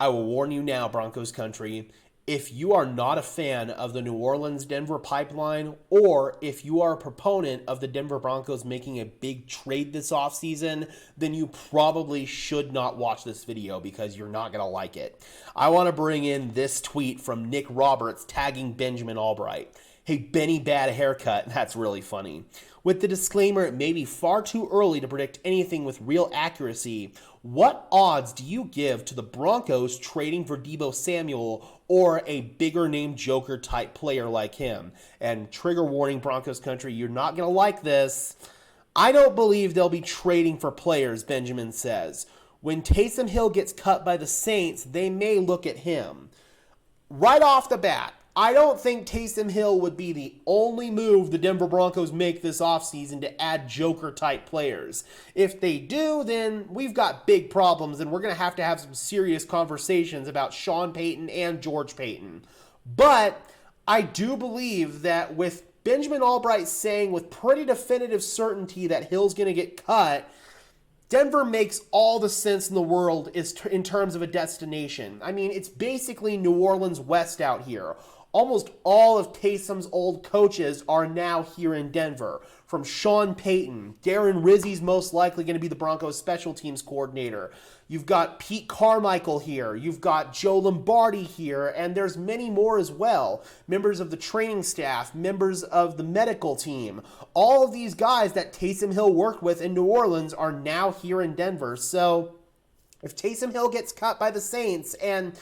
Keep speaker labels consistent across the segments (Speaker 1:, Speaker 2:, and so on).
Speaker 1: I will warn you now, Broncos country. If you are not a fan of the New Orleans-Denver pipeline, or if you are a proponent of the Denver Broncos making a big trade this offseason, then you probably should not watch this video because you're not going to like it. I want to bring in this tweet from Nick Roberts tagging Benjamin Albright. Hey, Benny, bad haircut. That's really funny. With the disclaimer, it may be far too early to predict anything with real accuracy. What odds do you give to the Broncos trading for Deebo Samuel or a bigger name Joker type player like him? And trigger warning, Broncos country, you're not going to like this. I don't believe they'll be trading for players, Benjamin says. When Taysom Hill gets cut by the Saints, they may look at him. Right off the bat, I don't think Taysom Hill would be the only move the Denver Broncos make this offseason to add Joker-type players. If they do, then we've got big problems, and we're going to have some serious conversations about Sean Payton and George Payton. But I do believe that with Benjamin Albright saying with pretty definitive certainty that Hill's going to get cut, Denver makes all the sense in the world in terms of a destination. I mean, it's basically New Orleans West out here. Almost all of Taysom's old coaches are now here in Denver. From Sean Payton, Darren Rizzi's most likely going to be the Broncos special teams coordinator. You've got Pete Carmichael here. You've got Joe Lombardi here, and there's many more as well. Members of the training staff, members of the medical team. All of these guys that Taysom Hill worked with in New Orleans are now here in Denver. So if Taysom Hill gets cut by the Saints, and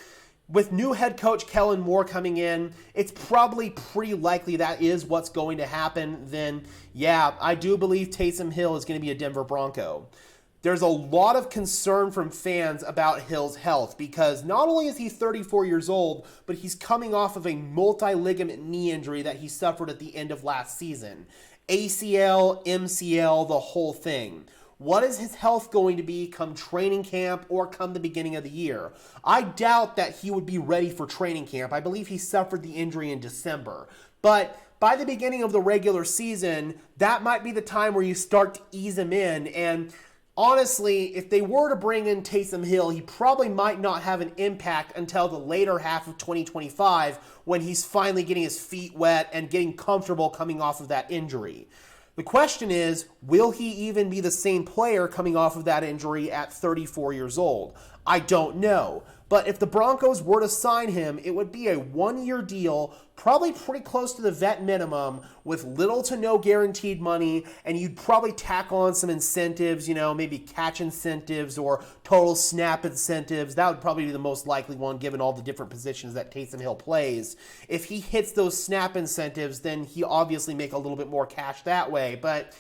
Speaker 1: with new head coach Kellen Moore coming in, it's probably pretty likely that is what's going to happen. Then, yeah, I do believe Taysom Hill is going to be a Denver Bronco. There's a lot of concern from fans about Hill's health because not only is he 34 years old, but he's coming off of a multi-ligament knee injury that he suffered at the end of last season. ACL, MCL, the whole thing. What is his health going to be come training camp or come the beginning of the year? I doubt that he would be ready for training camp. I believe he suffered the injury in December. But by the beginning of the regular season, that might be the time where you start to ease him in. And honestly, if they were to bring in Taysom Hill, he probably might not have an impact until the later half of 2025 when he's finally getting his feet wet and getting comfortable coming off of that injury. The question is, will he even be the same player coming off of that injury at 34 years old? I don't know. But if the Broncos were to sign him, it would be a one-year deal, probably pretty close to the vet minimum, with little to no guaranteed money, and you'd probably tack on some incentives, maybe catch incentives or total snap incentives. That would probably be the most likely one given all the different positions that Taysom Hill plays. If he hits those snap incentives, then he obviously make a little bit more cash that way. But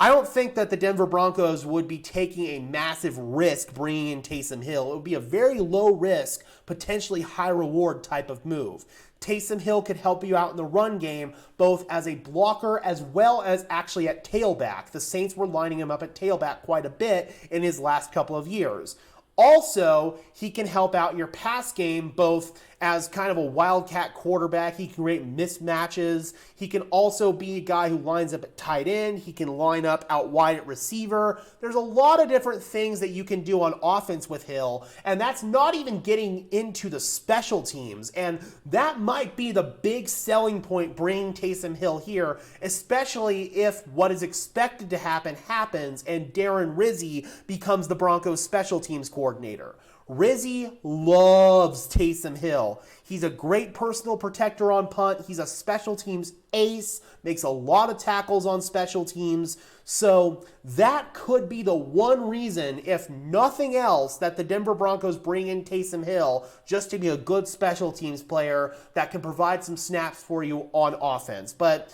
Speaker 1: I don't think that the Denver Broncos would be taking a massive risk bringing in Taysom Hill. It would be a very low risk, potentially high reward type of move. Taysom Hill could help you out in the run game, both as a blocker as well as actually at tailback. The Saints were lining him up at tailback quite a bit in his last couple of years. Also, he can help out your pass game both as kind of a wildcat quarterback. He can create mismatches. He can also be a guy who lines up at tight end. He can line up out wide at receiver. There's a lot of different things that you can do on offense with Hill, and that's not even getting into the special teams. And that might be the big selling point bringing Taysom Hill here, especially if what is expected to happen happens and Darren Rizzi becomes the Broncos special teams coordinator. Rizzi loves Taysom Hill. He's a great personal protector on punt. He's a special teams ace, makes a lot of tackles on special teams. So that could be the one reason, if nothing else, that the Denver Broncos bring in Taysom Hill just to be a good special teams player that can provide some snaps for you on offense. But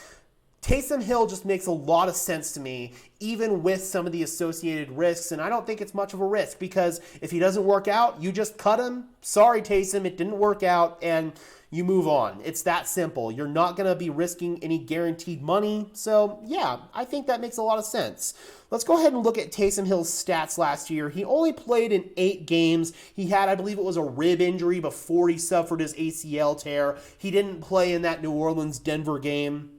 Speaker 1: Taysom Hill just makes a lot of sense to me, even with some of the associated risks, and I don't think it's much of a risk because if he doesn't work out, you just cut him. Sorry, Taysom, it didn't work out, and you move on. It's that simple. You're not going to be risking any guaranteed money, so yeah, I think that makes a lot of sense. Let's go ahead and look at Taysom Hill's stats last year. He only played in 8 games. He had, I believe it was a rib injury before he suffered his ACL tear. He didn't play in that New Orleans-Denver game.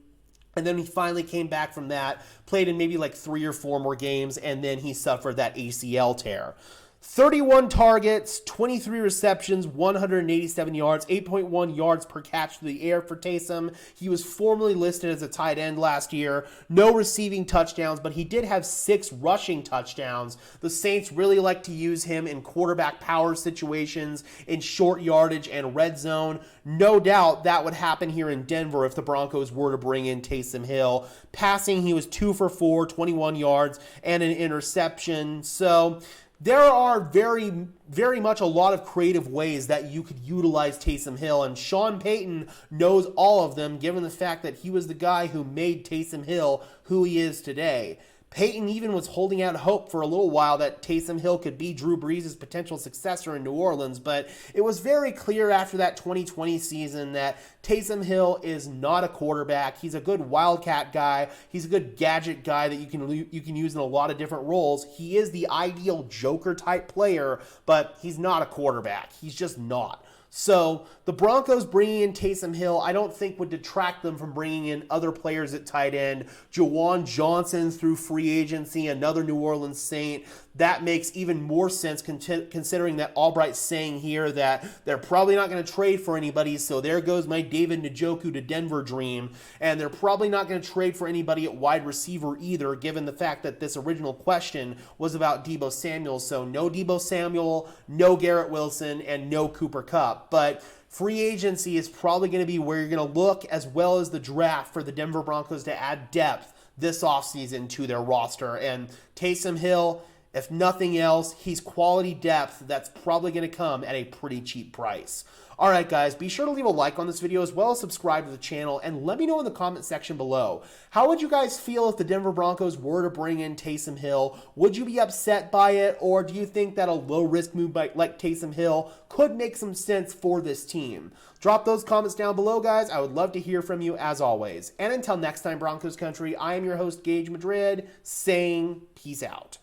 Speaker 1: And then he finally came back from that, played in maybe like 3 or 4 more games, and then he suffered that ACL tear. 31 targets, 23 receptions, 187 yards, 8.1 yards per catch through the air for Taysom. He was formerly listed as a tight end last year. No receiving touchdowns, but he did have 6 rushing touchdowns. The Saints really like to use him in quarterback power situations, in short yardage and red zone. No doubt that would happen here in Denver if the Broncos were to bring in Taysom Hill. Passing, he was 2 for 4, 21 yards, and an interception. So there are very much a lot of creative ways that you could utilize Taysom Hill, and Sean Payton knows all of them, given the fact that he was the guy who made Taysom Hill who he is today. Payton even was holding out hope for a little while that Taysom Hill could be Drew Brees' potential successor in New Orleans, but it was very clear after that 2020 season that Taysom Hill is not a quarterback. He's a good wildcat guy. He's a good gadget guy that you can use in a lot of different roles. He is the ideal Joker type player, but he's not a quarterback. He's just not. So the Broncos bringing in Taysom Hill, I don't think would detract them from bringing in other players at tight end. Juwan Johnson through free agency, another New Orleans Saint. That makes even more sense considering that Albright's saying here that they're probably not going to trade for anybody, so there goes my David Njoku to Denver dream. And they're probably not going to trade for anybody at wide receiver either, given the fact that this original question was about Deebo Samuel. So no Deebo Samuel, no Garrett Wilson, and no Cooper Kupp. But free agency is probably going to be where you're going to look, as well as the draft, for the Denver Broncos to add depth this offseason to their roster. And Taysom Hill, if nothing else, he's quality depth that's probably going to come at a pretty cheap price. All right, guys, be sure to leave a like on this video as well as subscribe to the channel, and let me know in the comment section below. How would you guys feel if the Denver Broncos were to bring in Taysom Hill? Would you be upset by it, or do you think that a low-risk move like Taysom Hill could make some sense for this team? Drop those comments down below, guys. I would love to hear from you as always. And until next time, Broncos country, I am your host, Gage Madrid, saying peace out.